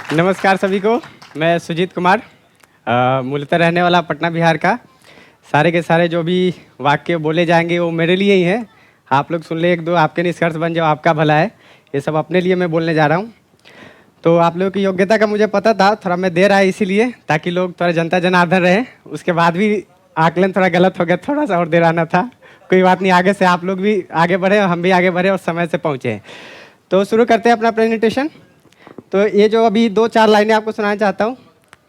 नमस्कार सभी को। मैं सुजीत कुमार, मूलतः रहने वाला पटना बिहार का। सारे के सारे जो भी वाक्य बोले जाएंगे वो मेरे लिए ही हैं। आप लोग सुन ले, एक दो आपके निष्कर्ष बन जाओ, आपका भला है। ये सब अपने लिए मैं बोलने जा रहा हूँ। तो आप लोगों की योग्यता का मुझे पता था, थोड़ा मैं दे रहा है इसीलिए ताकि लोग थोड़ा जनता जनार्दन रहे। उसके बाद भी आकलन थोड़ा गलत हो गया, थोड़ा सा और दे रहना था। कोई बात नहीं, आगे से आप लोग भी आगे बढ़े और हम भी आगे बढ़े और समय से पहुँचे। तो शुरू करते हैं अपना प्रेजेंटेशन। तो ये जो अभी 2-4 लाइनें आपको सुनाना चाहता हूँ,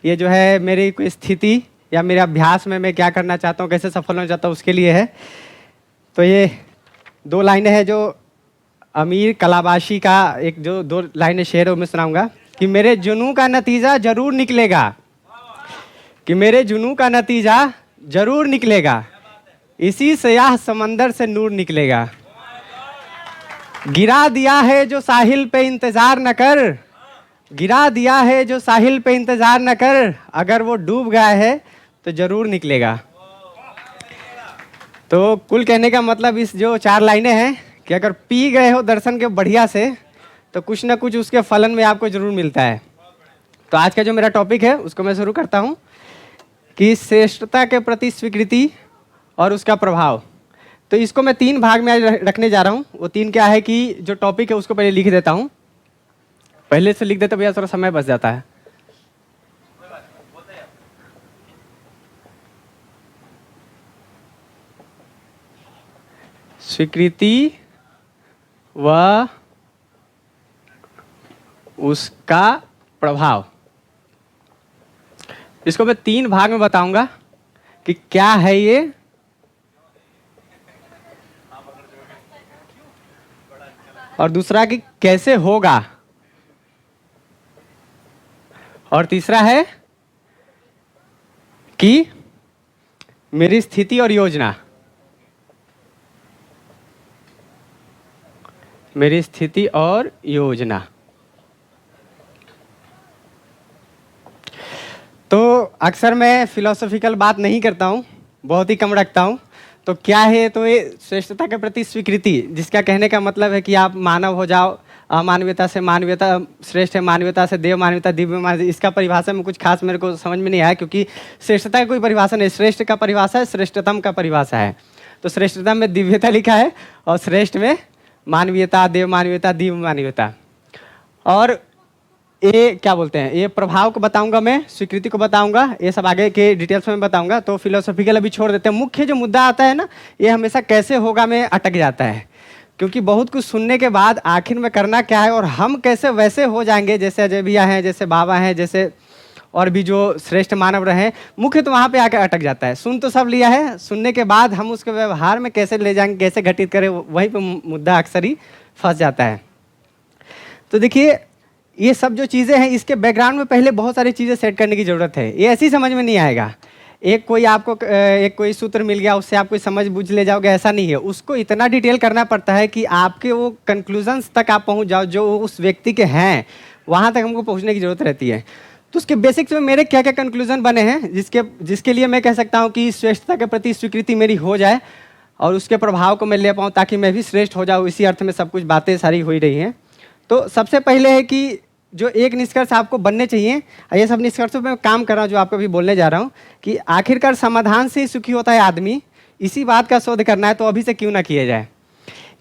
ये जो है मेरी कोई स्थिति या मेरे अभ्यास में मैं क्या करना चाहता हूँ, कैसे सफल होना चाहता हूँ, उसके लिए है। तो ये 2 लाइनें हैं जो अमीर कलाबाशी का एक जो 2 लाइनें शेर है वो मैं सुनाऊंगा कि मेरे जुनून का नतीजा जरूर निकलेगा, कि मेरे जुनून का नतीजा जरूर निकलेगा, इसी सयाह समंदर से नूर निकलेगा। गिरा दिया है जो साहिल पे इंतजार न कर, गिरा दिया है जो साहिल पे इंतजार न कर, अगर वो डूब गया है तो जरूर निकलेगा। तो कुल कहने का मतलब इस जो 4 लाइनें हैं कि अगर पी गए हो दर्शन के बढ़िया से तो कुछ ना कुछ उसके फलन में आपको जरूर मिलता है। तो आज का जो मेरा टॉपिक है उसको मैं शुरू करता हूँ कि श्रेष्ठता के प्रति स्वीकृति और उसका प्रभाव। तो इसको मैं 3 भाग में आज रखने जा रहा हूँ। वो 3 क्या है कि जो टॉपिक है उसको पहले लिख देता हूँ, पहले से लिख देते भैया थोड़ा समय बच जाता है। स्वीकृति व उसका प्रभाव, इसको मैं 3 भाग में बताऊंगा कि क्या है ये, और दूसरा कि कैसे होगा, और तीसरा है कि मेरी स्थिति और योजना, मेरी स्थिति और योजना। तो अक्सर मैं फिलोसॉफिकल बात नहीं करता हूँ, बहुत ही कम रखता हूँ। तो क्या है, तो ये श्रेष्ठता के प्रति स्वीकृति, जिसका कहने का मतलब है कि आप मानव हो जाओ, अमानवीयता से मानवीयता श्रेष्ठ है, मानवीयता से देव मानवीयता दिव्य मानवीयता। इसका परिभाषा में कुछ खास मेरे को समझ में नहीं आया, क्योंकि श्रेष्ठता की कोई परिभाषा नहीं। श्रेष्ठ का परिभाषा है, श्रेष्ठतम का परिभाषा है। तो श्रेष्ठतम में दिव्यता लिखा है और श्रेष्ठ में मानवीयता, देव मानवीयता, दिव्य मानवीयता। और ये क्या बोलते हैं, ये प्रभाव को बताऊंगा, मैं स्वीकृति को बताऊंगा, ये सब आगे के डिटेल्स में बताऊंगा। तो फिलोसॉफिकल अभी छोड़ देते हैं। मुख्य जो मुद्दा आता है ना, ये हमेशा कैसे होगा में अटक जाता है, क्योंकि बहुत कुछ सुनने के बाद आखिर में करना क्या है और हम कैसे वैसे हो जाएंगे जैसे अजय भैया हैं, जैसे बाबा हैं, जैसे और भी जो श्रेष्ठ मानव रहे। मुख्य तो वहाँ पे आकर अटक जाता है। सुन तो सब लिया है, सुनने के बाद हम उसके व्यवहार में कैसे ले जाएंगे, कैसे घटित करें, वहीं पे मुद्दा अक्सर ही फंस जाता है। तो देखिए, ये सब जो चीज़ें हैं इसके बैकग्राउंड में पहले बहुत सारी चीज़ें सेट करने की ज़रूरत है। ये ऐसी समझ में नहीं आएगा। एक कोई आपको एक कोई सूत्र मिल गया, उससे आप कोई समझ बूझ ले जाओगे, ऐसा नहीं है। उसको इतना डिटेल करना पड़ता है कि आपके वो कंक्लूजन्स तक आप पहुंच जाओ जो उस व्यक्ति के हैं, वहाँ तक हमको पहुँचने की ज़रूरत रहती है। तो उसके बेसिक्स में मेरे क्या क्या कंक्लूजन बने हैं, जिसके लिए मैं कह सकता हूँ कि श्रेष्ठता के प्रति स्वीकृति मेरी हो जाए और उसके प्रभाव को मैं ले पाऊँ, ताकि मैं भी श्रेष्ठ हो जाऊँ। इसी अर्थ में सब कुछ बातें सारी हो रही हैं। तो सबसे पहले है कि जो एक निष्कर्ष आपको बनने चाहिए, ये सब निष्कर्षों पे मैं काम कर रहा हूँ जो आपको भी बोलने जा रहा हूँ, कि आखिरकार समाधान से ही सुखी होता है आदमी। इसी बात का शोध करना है तो अभी से क्यों ना किया जाए।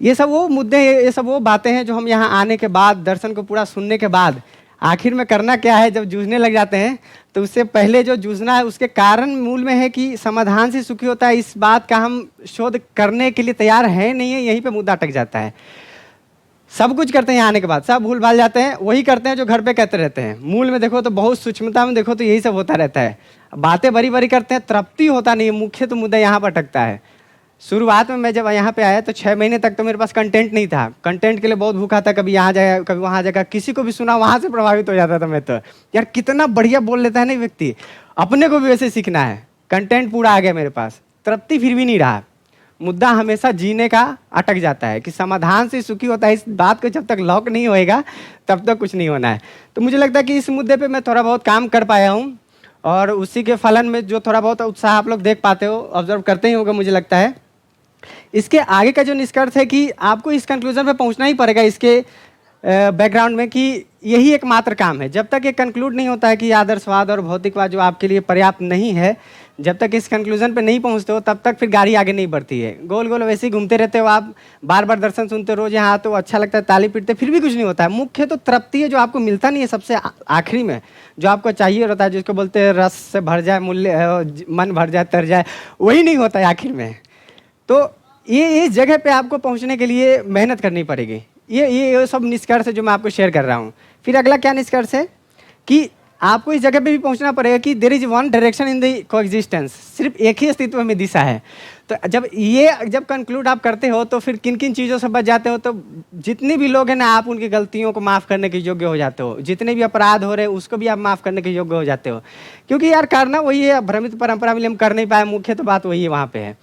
ये सब वो मुद्दे, ये सब वो बातें हैं जो हम यहाँ आने के बाद, दर्शन को पूरा सुनने के बाद आखिर में करना क्या है, जब जूझने लग जाते हैं तो उससे पहले जो जूझना है उसके कारण मूल में है कि समाधान से सुखी होता है। इस बात का हम शोध करने के लिए तैयार है नहीं है, यहीं पर मुद्दा अटक जाता है। सब कुछ करते हैं यहाँ आने के बाद, सब भूल भाल जाते हैं, वही करते हैं जो घर पे कहते रहते हैं। मूल में देखो तो बहुत सूक्ष्मता में देखो तो यही सब होता रहता है। बातें बड़ी बड़ी करते हैं, तृप्ति होता नहीं है। मुख्य तो मुद्दा यहाँ पर अटकता है। शुरुआत में मैं जब यहाँ पे आया तो 6 महीने तक तो मेरे पास कंटेंट नहीं था। कंटेंट के लिए बहुत भूखा था, कभी यहाँ जाएगा कभी वहाँ जाएगा, किसी को भी सुना वहाँ से प्रभावित हो जाता था मैं। तो यार कितना बढ़िया बोल लेता है ना व्यक्ति, अपने को भी वैसे सीखना है। कंटेंट पूरा आ गया मेरे पास, तृप्ति फिर भी नहीं रहा। मुद्दा हमेशा जीने का अटक जाता है कि समाधान से सुखी होता है। इस बात को जब तक लॉक नहीं होएगा तब तक कुछ नहीं होना है। तो मुझे लगता है कि इस मुद्दे पे मैं थोड़ा बहुत काम कर पाया हूँ, और उसी के फलन में जो थोड़ा बहुत उत्साह आप लोग देख पाते हो, ऑब्जर्व करते ही होगा मुझे लगता है। इसके आगे का जो निष्कर्ष है कि आपको इस कंक्लूजन पे पहुँचना ही पड़ेगा इसके बैकग्राउंड में, कि यही एकमात्र काम है। जब तक ये कंक्लूड नहीं होता है कि आदर्शवाद और भौतिकवाद जो आपके लिए पर्याप्त नहीं है, जब तक इस कंक्लूजन पे नहीं पहुंचते हो, तब तक फिर गाड़ी आगे नहीं बढ़ती है। गोल गोल वैसे ही घूमते रहते हो आप, बार बार दर्शन सुनते, रोज यहाँ आते हो, अच्छा लगता है, ताली पीटते, फिर भी कुछ नहीं होता है। मुख्य तो तृप्ति है जो आपको मिलता नहीं है सबसे आखिरी में, जो आपको चाहिए होता है, जिसको बोलते हैं रस से भर जाए, मूल्य मन भर जाए, तर जाए, वही नहीं होता है आखिर में। तो ये इस जगह पे आपको पहुंचने के लिए मेहनत करनी पड़ेगी। ये सब निष्कर्ष है जो मैं आपको शेयर कर रहा हूँ। फिर अगला क्या निष्कर्ष है कि आपको इस जगह पे भी पहुंचना पड़ेगा कि there is one direction in the coexistence, सिर्फ एक ही अस्तित्व में दिशा है। तो जब कंक्लूड आप करते हो तो फिर किन किन चीज़ों से बच जाते हो, तो जितने भी लोग हैं ना, आप उनकी गलतियों को माफ़ करने के योग्य हो जाते हो। जितने भी अपराध हो रहे हैं उसको भी आप माफ़ करने के योग्य हो जाते हो, क्योंकि यार करना वही है। भ्रमित परंपरा में हम कर नहीं पाए, मुख्य तो बात वही है वहाँ पे है।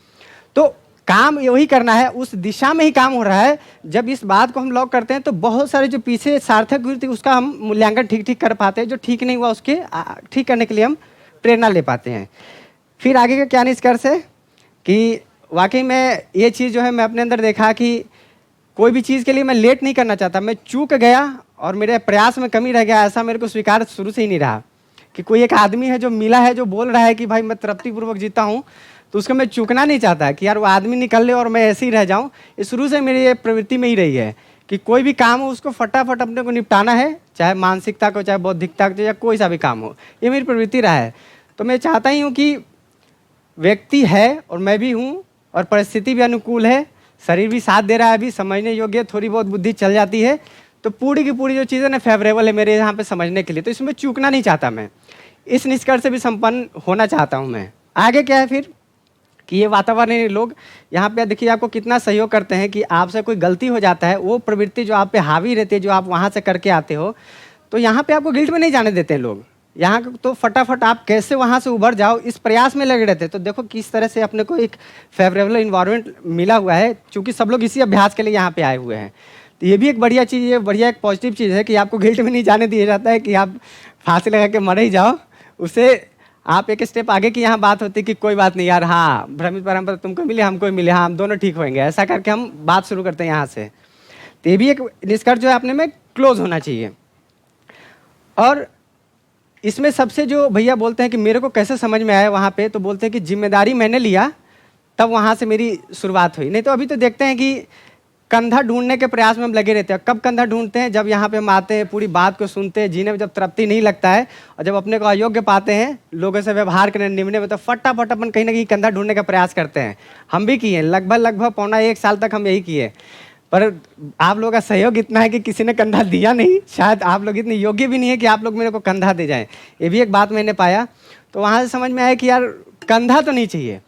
तो काम वही करना है, उस दिशा में ही काम हो रहा है। जब इस बात को हम लॉक करते हैं तो बहुत सारे जो पीछे सार्थक हुई थी उसका हम मूल्यांकन ठीक कर पाते हैं, जो ठीक नहीं हुआ उसके ठीक करने के लिए हम प्रेरणा ले पाते हैं। फिर आगे का क्या निष्कर्ष है कि वाकई में ये चीज़ जो है मैं अपने अंदर देखा कि कोई भी चीज़ के लिए मैं लेट नहीं करना चाहता। मैं चूक गया और मेरे प्रयास में कमी रह गया, ऐसा मेरे को स्वीकार शुरू से ही नहीं रहा कि कोई एक आदमी है जो मिला है, जो बोल रहा है कि भाई मैं तृप्तिपूर्वक जीता हूँ, तो उसको मैं चूकना नहीं चाहता कि यार वो आदमी निकल ले और मैं ऐसे ही रह जाऊं। ये शुरू से मेरी ये प्रवृत्ति में ही रही है कि कोई भी काम हो उसको फटाफट अपने को निपटाना है, चाहे मानसिकता को, चाहे बौद्धिकता को, या कोई सा भी काम हो। ये मेरी प्रवृत्ति रहा है। तो मैं चाहता ही हूँ कि व्यक्ति है और मैं भी हूँ और परिस्थिति भी अनुकूल है, शरीर भी साथ दे रहा है, अभी समझने योग्य, थोड़ी बहुत बुद्धि चल जाती है, तो पूरी की पूरी जो चीज़ें ना फेवरेबल है मेरे यहाँ पे समझने के लिए। तो इसमें चूकना नहीं चाहता मैं, इस निष्कर्ष से भी संपन्न होना चाहता हूँ मैं। आगे क्या है फिर कि ये वातावरण लोग यहाँ पे देखिए आपको कितना सहयोग करते हैं कि आपसे कोई गलती हो जाता है, वो प्रवृत्ति जो आप पे हावी रहती है, जो आप वहाँ से करके आते हो, तो यहाँ पे आपको गिल्ट में नहीं जाने देते हैं लोग। यहाँ तो फटाफट आप कैसे वहाँ से उभर जाओ इस प्रयास में लगे रहते हैं। तो देखो किस तरह से अपने को एक फेवरेबल इन्वायरमेंट मिला हुआ है, चूँकि सब लोग इसी अभ्यास के लिए यहाँ पे आए हुए हैं। तो ये भी एक बढ़िया चीज़ है, बढ़िया एक पॉजिटिव चीज़ है कि आपको गिल्ट में नहीं जाने दिया जाता है कि आप फांसी लगा के मर ही जाओ। उससे आप एक स्टेप आगे की यहाँ बात होती है कि कोई बात नहीं यार, हाँ भ्रमित परंपरा तुमको मिले, हमको मिले, हाँ हम दोनों ठीक होंगे, ऐसा करके हम बात शुरू करते हैं यहाँ से। तो ये भी एक निष्कर्ष जो है अपने में क्लोज होना चाहिए। और इसमें सबसे जो भैया बोलते हैं कि मेरे को कैसे समझ में आया वहाँ पे, तो बोलते हैं कि जिम्मेदारी मैंने लिया तब वहाँ से मेरी शुरुआत हुई। नहीं तो अभी तो देखते हैं कि कंधा ढूंढने के प्रयास में हम लगे रहते हैं। कब कंधा ढूंढते हैं? जब यहाँ पे हम आते हैं, पूरी बात को सुनते हैं, जीने में जब तृप्ति नहीं लगता है और जब अपने को अयोग्य पाते हैं लोगों से व्यवहार करने निभाने में, तो फटाफट अपन कहीं ना कहीं कंधा ढूंढने का प्रयास करते हैं। हम भी किए, लगभग पौना 1 साल तक हम यही किए, पर आप लोगों का सहयोग इतना है कि किसी ने कंधा दिया नहीं। शायद आप लोग इतने योग्य भी नहीं है कि आप लोग मेरे को कंधा दे जाएं। ये भी एक बात मैंने पाया। तो वहाँ से समझ में आया कि यार कंधा तो नहीं चाहिए,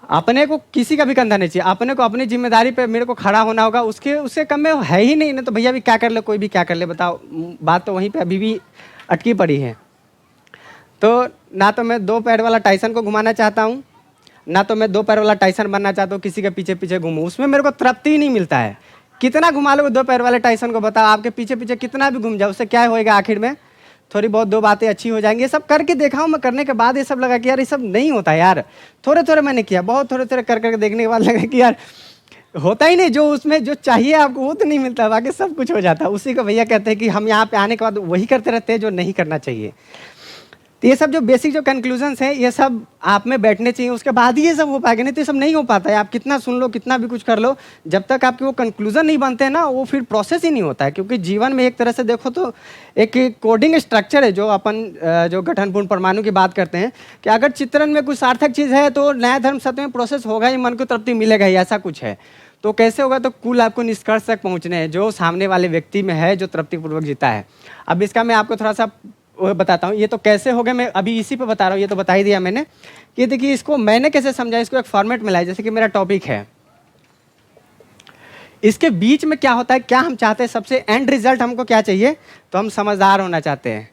अपने को किसी का भी कंधा नहीं चाहिए। अपने को अपनी जिम्मेदारी पे मेरे को खड़ा होना होगा, उससे कम में है ही नहीं। ना तो भैया भी क्या कर ले, कोई भी क्या कर ले, बताओ, बात तो वहीं पे अभी भी अटकी पड़ी है। तो ना तो मैं 2 पैर वाला टाइसन को घुमाना चाहता हूँ, ना तो मैं 2 पैर वाला टाइसन बनना चाहता हूँ, किसी के पीछे पीछे घूमूँ, उसमें मेरे को तृप्ति ही नहीं मिलता है। कितना घुमा लो 2 पैर वाले टाइसन को, बताओ, आपके पीछे पीछे कितना भी घूम जाओ, उससे क्या होएगा? आखिर में थोड़ी बहुत 2 बातें अच्छी हो जाएंगी। ये सब करके देखा हूँ मैं, करने के बाद ये सब लगा कि यार ये सब नहीं होता यार। थोड़े थोड़े मैंने किया, बहुत थोड़े थोड़े कर करके देखने के बाद लगा कि यार होता ही नहीं, जो उसमें जो चाहिए आपको वो तो नहीं मिलता, बाकी सब कुछ हो जाता है। उसी को भैया कहते हैं कि हम यहाँ पे आने के बाद वही करते रहते हैं जो नहीं करना चाहिए। तो ये सब जो बेसिक जो कंक्लूजन्स हैं, ये सब आप में बैठने चाहिए, उसके बाद ही ये सब हो पाएगा। नहीं तो ये सब नहीं हो पाता है। आप कितना सुन लो, कितना भी कुछ कर लो, जब तक आपके वो कंक्लूजन नहीं बनते हैं ना, वो फिर प्रोसेस ही नहीं होता है। क्योंकि जीवन में एक तरह से देखो तो एक कोडिंग स्ट्रक्चर है, जो अपन जो गठनपूर्ण परमाणु की बात करते हैं कि अगर चित्रण में कुछ सार्थक चीज़ है तो न्याय धर्म सत्य में प्रोसेस होगा ही, मन को तृप्ति मिलेगा ही, ऐसा कुछ है। तो कैसे होगा? तो कुल आपको निष्कर्ष तक पहुँचने हैं जो सामने वाले व्यक्ति में है, जो तृप्तिपूर्वक जीता है। अब इसका मैं आपको थोड़ा सा बताता हूँ। ये तो कैसे हो गया, मैं अभी इसी पे बता रहा हूँ, ये तो बता ही दिया मैंने। कि देखिए इसको मैंने कैसे समझा, इसको एक फॉर्मेट में लाया। जैसे कि मेरा टॉपिक है, इसके बीच में क्या होता है, क्या हम चाहते हैं, सबसे एंड रिजल्ट हमको क्या चाहिए? तो हम समझदार होना चाहते हैं,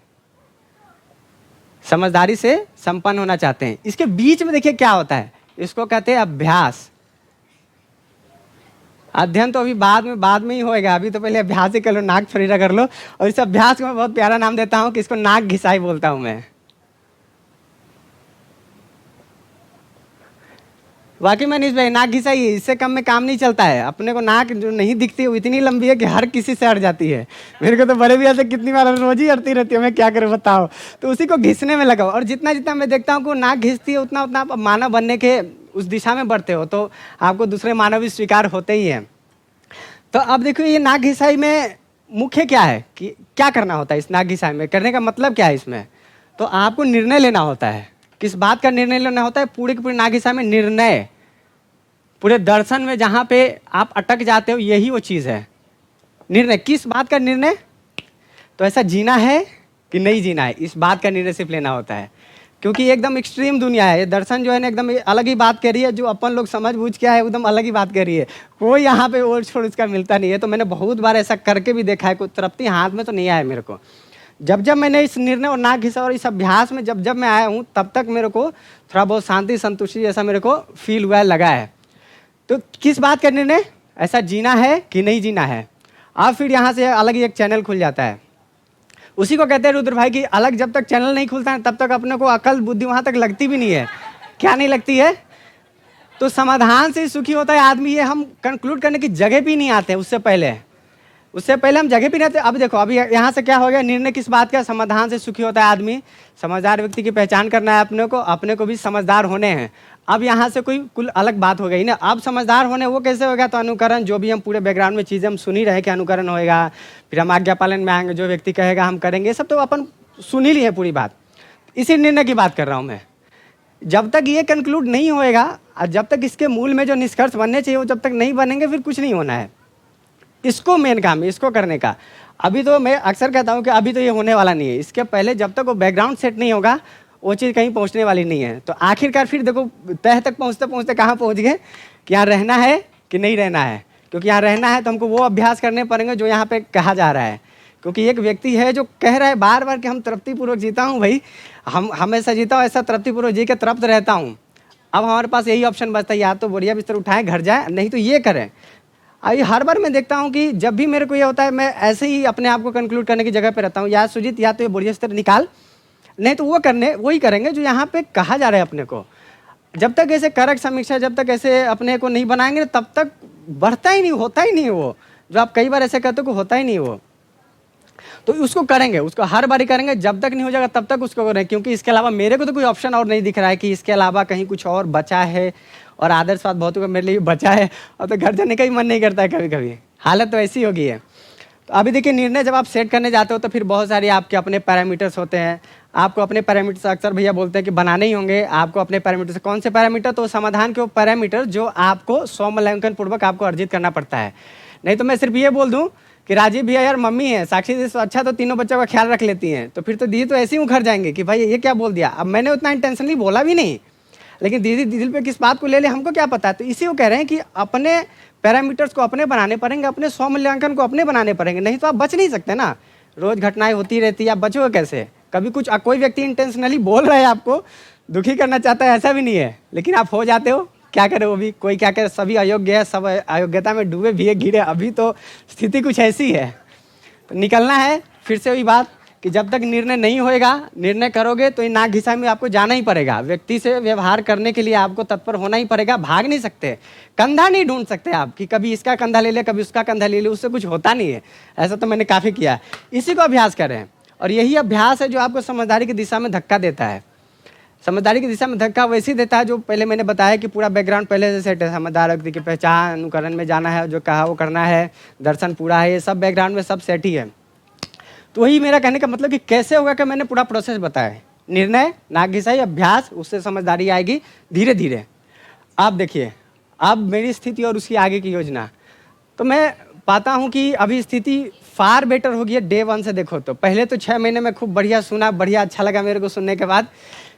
समझदारी से संपन्न होना चाहते हैं। इसके बीच में देखिए क्या होता है, इसको कहते हैं अभ्यास। अध्ययन तो अभी बाद में ही होएगा, अभी तो पहले अभ्यास ही कर लो, नाक फरीरा कर लो। और इस अभ्यास को मैं बहुत प्यारा नाम देता हूँ कि इसको नाक घिसाई बोलता हूँ मैं। वाकई में नहीं भाई, नाक घिसाई इससे कम में काम नहीं चलता है। अपने को नाक जो नहीं दिखती है वो इतनी लंबी है कि हर किसी से अड़ जाती है। मेरे को तो बड़े भैया से कितनी बार रोज ही अड़ती रहती है, मैं क्या करूँ बताओ। तो उसी को घिसने में लगाओ, और जितना जितना मैं देखता हूँ कि नाक घिसती है उतना उतना आप मानव बनने के उस दिशा में बढ़ते हो, तो आपको दूसरे मानव भी स्वीकार होते ही हैं। तो अब देखो ये नाक घिसाई में मुख्य क्या है कि क्या करना होता है। इस नाक घिसाई में करने का मतलब क्या है इसमें, तो आपको निर्णय लेना होता है। किस बात का निर्णय लेना होता है, पूरे के पूरे नाक घिसाई में निर्णय, पूरे दर्शन में जहाँ पे आप अटक जाते हो यही वो चीज़ है। निर्णय, किस बात का निर्णय, तो ऐसा जीना है कि नहीं जीना है, इस बात का निर्णय सिर्फ लेना होता है। क्योंकि एकदम एक्सट्रीम दुनिया है, ये दर्शन जो है ना एकदम अलग ही बात कर रही है। जो अपन लोग समझ बूझ के आए एकदम अलग ही बात कर रही है, कोई यहाँ पे ओर छोड़ इसका मिलता नहीं है। तो मैंने बहुत बार ऐसा करके भी देखा है, कोई तृप्ति हाथ में तो नहीं आया मेरे को। जब जब मैंने इस निर्णय और नाक घिसा और इस अभ्यास में जब जब मैं आया हूँ, तब तक मेरे को थोड़ा बहुत शांति संतुष्टि जैसा मेरे को फील हुआ है, लगा है। तो किस बात का निर्णय, ऐसा जीना है कि नहीं जीना है। अब फिर यहाँ से अलग ही एक चैनल खुल जाता है, उसी को कहते हैं रुद्र भाई कि अलग जब तक चैनल नहीं खुलता है तब तक अपने को अकल बुद्धि वहाँ तक लगती भी नहीं है। क्या नहीं लगती है, तो समाधान से सुखी होता है आदमी, ये हम कंक्लूड करने की जगह भी नहीं आते। उससे पहले हम जगह भी नहीं आते। अब देखो अभी यहाँ से क्या हो गया, निर्णय किस बात का, समाधान से सुखी होता है आदमी। समझदार व्यक्ति की पहचान करना है अपने को भी समझदार होने हैं। अब यहाँ से कोई कुल अलग बात हो गई ना। अब समझदार होने वो कैसे होगा, तो अनुकरण, जो भी हम पूरे बैकग्राउंड में चीज़ें हम सुन ही रहे कि अनुकरण होएगा, फिर हम आज्ञा पालन में आएंगे, जो व्यक्ति कहेगा हम करेंगे, सब तो अपन सुन ही लिए पूरी बात। इसी निर्णय की बात कर रहा हूँ मैं। जब तक ये कंक्लूड नहीं होएगा और जब तक इसके मूल में जो निष्कर्ष बनने चाहिए वो जब तक नहीं बनेंगे, फिर कुछ नहीं होना है। इसको मेन काम है, इसको करने का। अभी तो मैं अक्सर कहता हूँ कि अभी तो ये होने वाला नहीं है। इसके पहले जब तक वो बैकग्राउंड सेट नहीं होगा वो चीज़ कहीं पहुँचने वाली नहीं है। तो आखिरकार फिर देखो तह तक पहुँचते पहुँचते कहाँ पहुँच गए कि यहाँ रहना है कि नहीं रहना है। क्योंकि यहाँ रहना है तो हमको वो अभ्यास करने पड़ेंगे जो यहाँ पे कहा जा रहा है। क्योंकि एक व्यक्ति है जो कह रहा है बार बार कि हम तृप्तिपूर्वक जीता हूँ, भाई हम हमेशा जीता हूँ, ऐसा तृप्तिपूर्वक जी के तृप्त रहता हूँ। अब हमारे पास यही ऑप्शन बचता है, या तो बोरिया बिस्तर उठाएं घर जाए, नहीं तो ये करें। अभी हर बार मैं देखता हूँ कि जब भी मेरे को ये होता है मैं ऐसे ही अपने आप को कंक्लूड करने की जगह पे रहता हूँ, या सुजीत या तो ये बोरिया बिस्तर निकाल, नहीं तो वही करेंगे जो यहाँ पे कहा जा रहा है अपने को। जब तक ऐसे करक समीक्षा, जब तक ऐसे अपने को नहीं बनाएंगे तब तक बढ़ता ही नहीं, होता ही नहीं वो जो आप कई बार ऐसे कहते हो कि होता ही नहीं वो। तो उसको करेंगे, उसको हर बारी करेंगे, जब तक नहीं हो जाएगा तब तक उसको करेंगे। क्योंकि इसके अलावा मेरे को तो कोई ऑप्शन और नहीं दिख रहा है कि इसके अलावा कहीं कुछ और बचा है। और आदर्श बात बहुत मेरे लिए बचा है, और तो घर जाने का ही मन नहीं करता है कभी कभी। हालत तो ऐसी हो गई है। तो अभी देखिए निर्णय जब आप सेट करने जाते हो तो फिर बहुत सारे आपके अपने पैरामीटर्स होते हैं। आपको अपने पैरामीटर्स अक्सर भैया बोलते हैं कि बनाने ही होंगे आपको अपने पैरामीटर्स। कौन से पैरामीटर, तो समाधान के वो पैरामीटर जो आपको स्वमूल्यांकन पूर्वक आपको अर्जित करना पड़ता है। नहीं तो मैं सिर्फ ये बोल दूँ कि राजीव भैया यार मम्मी है, साक्षी जी अच्छा तो तीनों बच्चों का ख्याल रख लेती हैं, तो फिर तो दीदी तो ऐसे ही उखड़ जाएंगे कि भाई ये क्या बोल दिया। अब मैंने उतना इंटेंशनली बोला भी नहीं, लेकिन दीदी दिल पे किस बात को ले ले हमको क्या पता है। तो इसी को कह रहे हैं कि अपने पैरामीटर्स को अपने बनाने पड़ेंगे, अपने स्वमूल्यांकन को अपने बनाने पड़ेंगे, नहीं तो आप बच नहीं सकते ना। रोज घटनाएं होती रहती है, आप बचोगे कैसे। कभी कुछ कोई व्यक्ति इंटेंशनली बोल रहा है आपको दुखी करना चाहता है, ऐसा भी नहीं है, लेकिन आप हो जाते हो, क्या करे वो भी, कोई क्या करे, सभी अयोग्य है, सब अयोग्यता में डूबे भी गिरे। अभी तो स्थिति कुछ ऐसी है, तो निकलना है। फिर से वही बात कि जब तक निर्णय नहीं होएगा, निर्णय करोगे तो इन नाक घिसाई में आपको जाना ही पड़ेगा। व्यक्ति से व्यवहार करने के लिए आपको तत्पर होना ही पड़ेगा, भाग नहीं सकते। कंधा नहीं ढूंढ सकते आप कि कभी इसका कंधा ले ले कभी उसका कंधा ले ले, उससे कुछ होता नहीं है। ऐसा तो मैंने काफ़ी किया। इसी को अभ्यास करें, और यही अभ्यास है जो आपको समझदारी की दिशा में धक्का देता है। समझदारी की दिशा में धक्का वैसे ही देता है जो पहले मैंने बताया कि पूरा बैकग्राउंड पहले से सेट है। समझदार व्यक्ति की पहचान, अनुकरण में जाना है, जो कहा वो करना है, दर्शन पूरा है, ये सब बैकग्राउंड में सब सेट ही है। तो वही मेरा कहने का मतलब कि कैसे होगा कि मैंने पूरा प्रोसेस बताया। निर्णय, नाक घिसाई, अभ्यास, उससे समझदारी आएगी धीरे धीरे। आप देखिए अब मेरी स्थिति और उसकी आगे की योजना, तो मैं पाता हूँ कि अभी स्थिति फार बेटर हो गई है डे 1 से। देखो तो पहले तो 6 महीने में खूब बढ़िया सुना, बढ़िया अच्छा लगा मेरे को सुनने के बाद।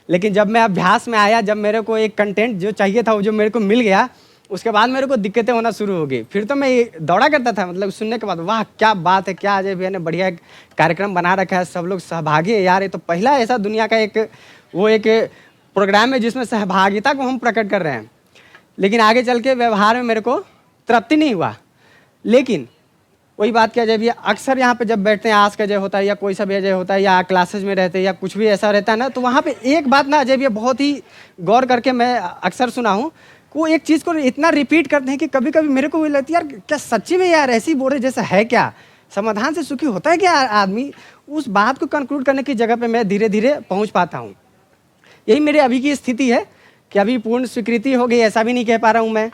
लेकिन जब मैं अभ्यास में आया, जब मेरे को एक कंटेंट जो चाहिए था वो जो मेरे को मिल गया, उसके बाद मेरे को दिक्कतें होना शुरू हो गई। फिर तो मैं दौड़ा करता था, मतलब सुनने के बाद वाह क्या बात है, क्या अजय भैया ने बढ़िया एक कार्यक्रम बना रखा है, सब लोग सहभागी है यार। ये तो पहला ऐसा दुनिया का एक प्रोग्राम है जिसमें सहभागिता को हम प्रकट कर रहे हैं। लेकिन आगे चल के व्यवहार में मेरे को तृप्ति नहीं हुआ। लेकिन वही बात क्या, अजय भैया अक्सर यहाँ पे जब बैठते हैं, आज का अजय होता है या कोई सा भी अजय होता है, या क्लासेज में रहते हैं या कुछ भी ऐसा रहता है ना, तो वहाँ पे एक बात ना अजय भैया बहुत ही गौर करके मैं अक्सर सुना हूँ। को एक चीज़ को इतना रिपीट करते हैं कि कभी कभी मेरे को भी लगती है यार क्या सच्ची में यार ऐसी बोल रहे जैसा है क्या, समाधान से सुखी होता है क्या आदमी। उस बात को कंक्लूड करने की जगह पे मैं धीरे धीरे पहुंच पाता हूँ। यही मेरे अभी की स्थिति है कि अभी पूर्ण स्वीकृति हो गई ऐसा भी नहीं कह पा रहा हूँ मैं,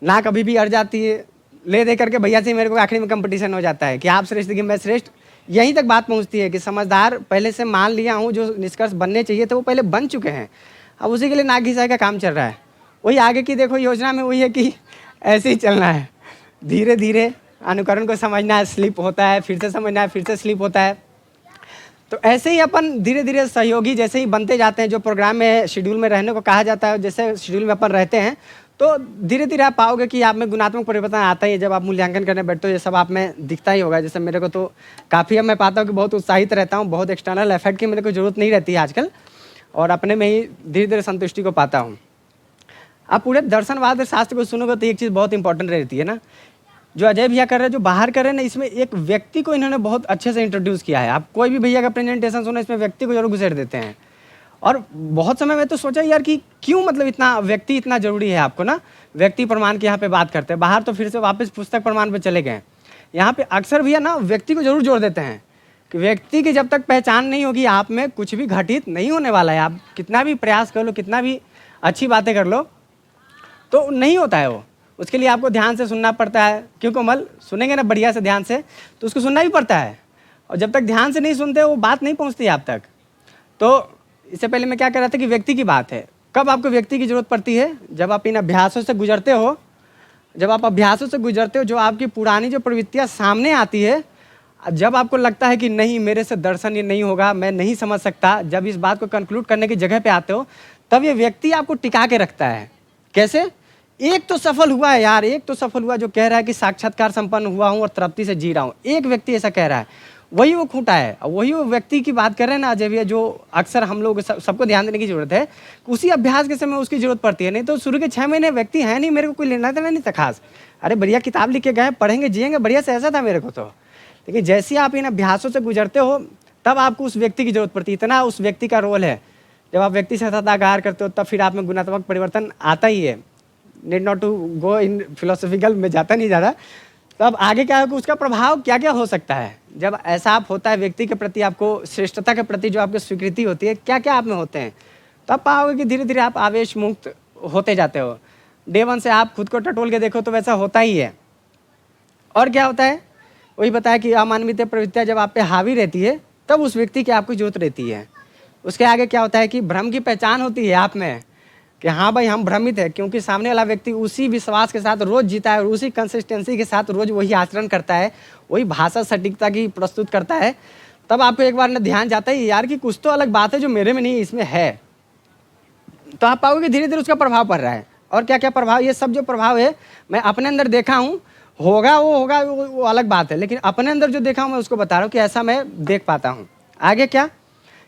ना कभी भी अड़ जाती है, ले दे करके भैया से मेरे को आखिरी में कंपटीशन हो जाता है कि आप श्रेष्ठ कि मैं श्रेष्ठ। यहीं तक बात पहुंचती है कि समझदार पहले से मान लिया हूँ, जो निष्कर्ष बनने चाहिए थे वो पहले बन चुके हैं, अब उसी के लिए नाक घिसाई का काम चल रहा है। वही आगे की देखो योजना में वही है कि ऐसे ही चलना है, धीरे धीरे अनुकरण को समझना है, स्लिप होता है, फिर से समझना है, फिर से स्लिप होता है। तो ऐसे ही अपन धीरे धीरे सहयोगी जैसे ही बनते जाते हैं, जो प्रोग्राम में शेड्यूल में रहने को कहा जाता है, जैसे शेड्यूल में अपन रहते हैं तो धीरे धीरे आप पाओगे कि आप में गुणात्मक परिवर्तन आता ही है। जब आप मूल्यांकन करने बैठते हो ये सब आप में दिखता ही होगा। जैसे मेरे को तो काफ़ी, अब मैं पाता हूँ कि बहुत उत्साहित रहता हूँ, बहुत एक्सटर्नल एफर्ट की मेरे को जरूरत नहीं रहती है आजकल, और अपने में ही धीरे धीरे संतुष्टि को पाता हूँ। आप पूरे दर्शनवाद शास्त्र को सुनोगे तो एक चीज़ बहुत इंपॉर्टेंट रहती है ना, जो अजय भैया कर रहे हैं, जो बाहर कर रहे हैं ना, इसमें एक व्यक्ति को इन्होंने बहुत अच्छे से इंट्रोड्यूस किया है। आप कोई भी भैया का प्रेजेंटेशन सुनो, इसमें व्यक्ति को जरूर घुसेड़ देते हैं। और बहुत समय में तो सोचा यार कि क्यों, मतलब इतना व्यक्ति इतना जरूरी है आपको ना, व्यक्ति प्रमाण की यहाँ पे बात करते हैं। बाहर तो फिर से वापस पुस्तक प्रमाण पे चले गए। यहाँ पे अक्सर भैया ना व्यक्ति को जरूर जोड़ देते हैं कि व्यक्ति की जब तक पहचान नहीं होगी आप में कुछ भी घटित नहीं होने वाला है। आप कितना भी प्रयास कर लो, कितना भी अच्छी बातें कर लो, तो नहीं होता है वो। उसके लिए आपको ध्यान से सुनना पड़ता है, क्यों कोमल, सुनेंगे ना बढ़िया से ध्यान से तो उसको सुनना भी पड़ता है। और जब तक ध्यान से नहीं सुनते वो बात नहीं पहुंचती आप तक। तो इससे पहले मैं क्या कह रहा था कि व्यक्ति की बात है। कब आपको व्यक्ति की जरूरत पड़ती है? जब आप इन अभ्यासों से गुजरते हो, जब आप अभ्यासों से गुजरते हो, जो आपकी पुरानी जो प्रवृत्तियाँ सामने आती है, जब आपको लगता है कि नहीं मेरे से दर्शन ये नहीं होगा, मैं नहीं समझ सकता, जब इस बात को कंक्लूड करने की जगह पे आते हो, तब ये व्यक्ति आपको टिका के रखता है। कैसे? एक तो सफल हुआ है यार, एक तो सफल हुआ जो कह रहा है कि साक्षात्कार संपन्न हुआ हूँ और तृप्ति से जी रहा हूँ। एक व्यक्ति ऐसा कह रहा है, वही वो खूंटा है। वही वो व्यक्ति की बात कर रहे हैं ना अजय भैया, जो अक्सर हम लोग सबको ध्यान देने की जरूरत है। उसी अभ्यास के समय उसकी जरूरत पड़ती है। नहीं तो शुरू के 6 महीने व्यक्ति है नहीं, मेरे को कोई लेना देना नहीं था खास। अरे बढ़िया किताब लिख के गए, पढ़ेंगे जिएंगे बढ़िया से, ऐसा था मेरे को तो। लेकिन जैसे आप इन अभ्यासों से गुजरते हो तब आपको उस व्यक्ति की जरूरत पड़ती है। इतना उस व्यक्ति का रोल है। जब आप व्यक्ति से सदागार करते हो तब फिर आप में गुणात्मक परिवर्तन आता ही है। Need not to go in philosophical में जाता नहीं ज़्यादा। तो अब आगे क्या है कि उसका प्रभाव क्या क्या हो सकता है। जब ऐसा आप होता है व्यक्ति के प्रति, आपको श्रेष्ठता के प्रति जो आपकी स्वीकृति होती है, क्या क्या आप में होते हैं, तब पाओगे कि धीरे धीरे आप आवेश मुक्त होते जाते हो। डे 1 से आप खुद को टटोल के देखो तो वैसा होता ही है। और क्या होता है, वही बताया कि अमानवीय प्रवृत्तियाँ जब आप पे हावी रहती है तब उस व्यक्ति की आपको जरूरत रहती है। उसके आगे क्या होता है कि भ्रम की पहचान होती है आप में कि हाँ भाई हम भ्रमित है, क्योंकि सामने वाला व्यक्ति उसी विश्वास के साथ रोज जीता है और उसी कंसिस्टेंसी के साथ रोज वही आचरण करता है, वही भाषा सटीकता की प्रस्तुत करता है। तब आपको एक बार ना ध्यान जाता है यार कि कुछ तो अलग बात है जो मेरे में नहीं इसमें है। तो आप पाओगे धीरे धीरे उसका प्रभाव पड़ रहा है। और क्या क्या प्रभाव, ये सब जो प्रभाव है मैं अपने अंदर देखा हूँ, होगा वो अलग बात है, लेकिन अपने अंदर जो देखा हूँ मैं उसको बता रहा हूँ कि ऐसा मैं देख पाता हूँ। आगे क्या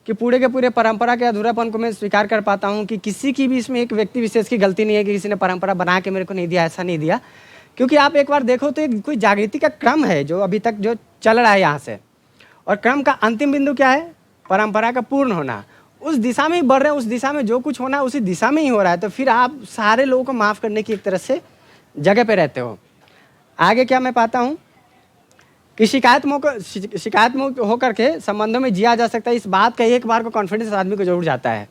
कि पूरे के पूरे परंपरा के अधूरापन को मैं स्वीकार कर पाता हूँ कि किसी की भी इसमें एक व्यक्ति विशेष की गलती नहीं है कि किसी ने परंपरा बना के मेरे को नहीं दिया, ऐसा नहीं दिया। क्योंकि आप एक बार देखो तो एक कोई जागृति का क्रम है जो अभी तक जो चल रहा है यहाँ से, और क्रम का अंतिम बिंदु क्या है? परंपरा का पूर्ण होना। उस दिशा में ही बढ़ रहे हैं, उस दिशा में जो कुछ होना है उसी दिशा में ही हो रहा है। तो फिर आप सारे लोगों को माफ़ करने की एक तरह से जगह पे रहते हो। आगे क्या मैं पाता हूँ कि शिकायत मुक्त होकर के संबंधों में जिया जा सकता है। इस बात का एक बार को कॉन्फिडेंस आदमी को जरूर जाता है।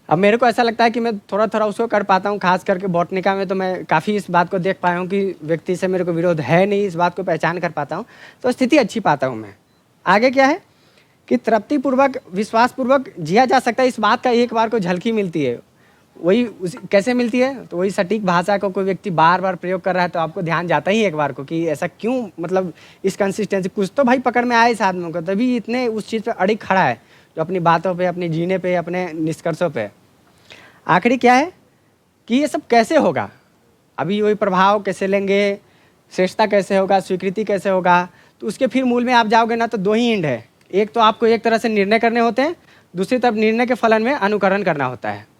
अब मेरे को ऐसा लगता है कि मैं थोड़ा थोड़ा उसको कर पाता हूँ, खास करके बॉटनिका में तो मैं काफ़ी इस बात को देख पाया हूँ कि व्यक्ति से मेरे को विरोध है नहीं, इस बात को पहचान कर पाता हूँ, तो स्थिति अच्छी पाता हूँ मैं। आगे क्या है कि तृप्तिपूर्वक विश्वासपूर्वक जिया जा सकता है। इस बात का एक बार को झलकी मिलती है। वही कैसे मिलती है? तो वही सटीक भाषा को कोई व्यक्ति बार बार प्रयोग कर रहा है तो आपको ध्यान जाता ही एक बार को कि ऐसा क्यों, मतलब इस कंसिस्टेंसी कुछ तो भाई पकड़ में आया इस आदमी को, तभी इतने उस चीज़ पे अड़िग खड़ा है, जो अपनी बातों पे, अपने जीने पे, अपने निष्कर्षों पे। आखिरी क्या है कि ये सब कैसे होगा? अभी वही प्रभाव कैसे लेंगे, श्रेष्ठता कैसे होगा, स्वीकृति कैसे होगा, तो उसके फिर मूल में आप जाओगे ना तो 2 ही एंड है। एक तो आपको एक तरह से निर्णय करने होते हैं, दूसरी तरफ निर्णय के फलन में अनुकरण करना होता है।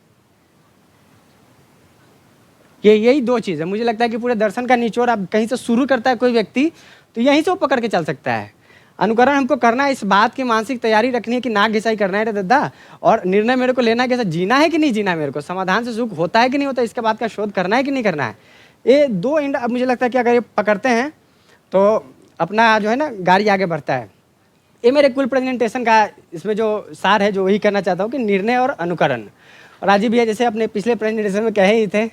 यही 2 चीज़ है। मुझे लगता है कि पूरे दर्शन का निचोड़ अब कहीं से शुरू करता है कोई व्यक्ति तो यहीं से वो पकड़ के चल सकता है। अनुकरण हमको करना है, इस बात की मानसिक तैयारी रखनी है कि नाक घिसाई करना है रे दादा, और निर्णय मेरे को लेना है कि ऐसा जीना है कि नहीं जीना है, मेरे को समाधान से सुख होता है कि नहीं होता, इसके बाद का शोध करना है कि नहीं करना है। ये दो इंड अब मुझे लगता है कि अगर ये पकड़ते हैं तो अपना जो है ना गाड़ी आगे बढ़ता है। ये मेरे कुल प्रेजेंटेशन का इसमें जो सार है जो वही करना चाहता हूँ कि निर्णय और अनुकरण। और राजीव भैया जैसे अपने पिछले प्रेजेंटेशन में कहे ही थे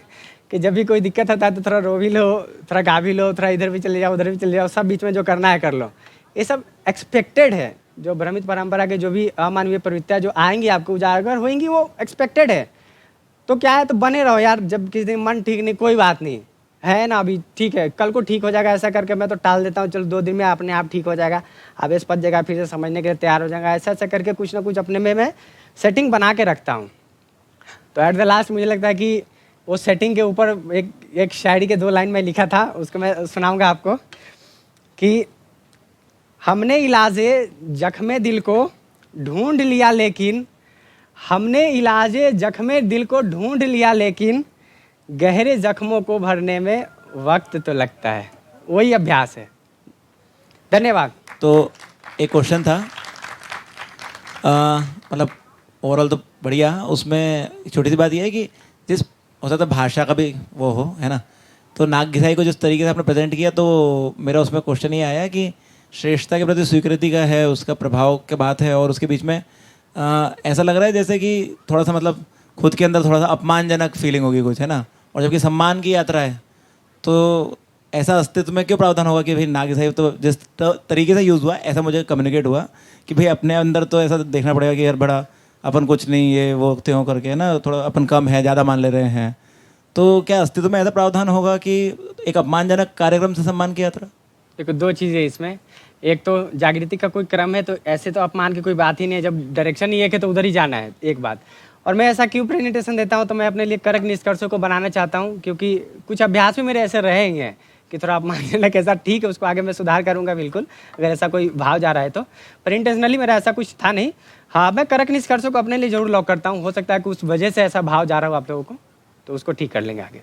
कि जब भी कोई दिक्कत होता है तो थोड़ा रो भी लो, थोड़ा गा भी लो, थोड़ा इधर भी चले जाओ उधर भी चले जाओ, सब बीच में जो करना है कर लो। ये सब एक्सपेक्टेड है, जो भ्रमित परंपरा के जो भी अमानवीय प्रवृत्तियाँ जो आएंगी आपको उजागर होंगी वो एक्सपेक्टेड है। तो क्या है, तो बने रहो यार, जब किसी दिन मन ठीक नहीं कोई बात नहीं है ना, अभी ठीक है कल को ठीक हो जाएगा, ऐसा करके मैं तो टाल देता हूँ, चलो 2 दिन में अपने आप ठीक हो जाएगा, आवेश पच जाएगा, फिर से समझने के लिए तैयार हो जाएगा, ऐसा ऐसा करके कुछ ना कुछ अपने में मैं सेटिंग बना के रखता हूँ। तो एट द लास्ट मुझे लगता है कि वो सेटिंग के ऊपर एक शायरी के 2 लाइन में लिखा था, उसको मैं सुनाऊंगा आपको कि हमने इलाजे जख्मे दिल को ढूंढ लिया लेकिन, हमने इलाजे जख्मे दिल को ढूंढ लिया लेकिन गहरे जख्मों को भरने में वक्त तो लगता है, वही अभ्यास है। धन्यवाद। तो एक क्वेश्चन था, मतलब ओवरऑल तो बढ़िया, उसमें छोटी सी बात यह है कि जिस होता था भाषा का भी वो हो, है ना, तो नाक घिसाई को जिस तरीके से आपने प्रेजेंट किया, तो मेरा उसमें क्वेश्चन ये आया कि श्रेष्ठता के प्रति स्वीकृति का है, उसका प्रभाव की बात है, और उसके बीच में ऐसा लग रहा है जैसे कि थोड़ा सा मतलब खुद के अंदर थोड़ा सा अपमानजनक फीलिंग होगी कुछ, है ना, और जबकि सम्मान की यात्रा है, तो ऐसा अस्तित्व में क्यों प्रावधान होगा कि भाई नाक घिसाई तो जिस तरीके से यूज़ हुआ ऐसा मुझे कम्युनिकेट हुआ कि भाई अपने अंदर तो ऐसा देखना पड़ेगा कि यार बड़ा अपन कुछ नहीं ये वो त्यों करके, है ना, थोड़ा अपन कम है ज़्यादा मान ले रहे हैं, तो क्या अस्तित्व में ऐसा प्रावधान होगा कि एक अपमानजनक कार्यक्रम से सम्मान की यात्रा? देखो 2 चीज़ें इसमें, एक तो जागृति का कोई क्रम है तो ऐसे तो अपमान की कोई बात ही नहीं है, जब डायरेक्शन ही एक है तो उधर ही जाना है, एक बात। और मैं ऐसा क्यों प्रेजेंटेशन देता हूँ, तो मैं अपने लिए करक निष्कर्षों को बनाना चाहता हूँ, क्योंकि कुछ अभ्यास भी मेरे ऐसे रहे हैं कि थोड़ा अपमानजनक ऐसा, ठीक है उसको आगे मैं सुधार करूँगा बिल्कुल, अगर ऐसा कोई भाव जा रहा है तो। पर इंटेंशनली मेरा ऐसा कुछ था नहीं। हाँ, मैं करक निष्कर्षों को अपने लिए जरूर लॉक करता हूँ, हो सकता है कि उस वजह से ऐसा भाव जा रहा हो आप लोगों को, तो उसको ठीक कर लेंगे आगे।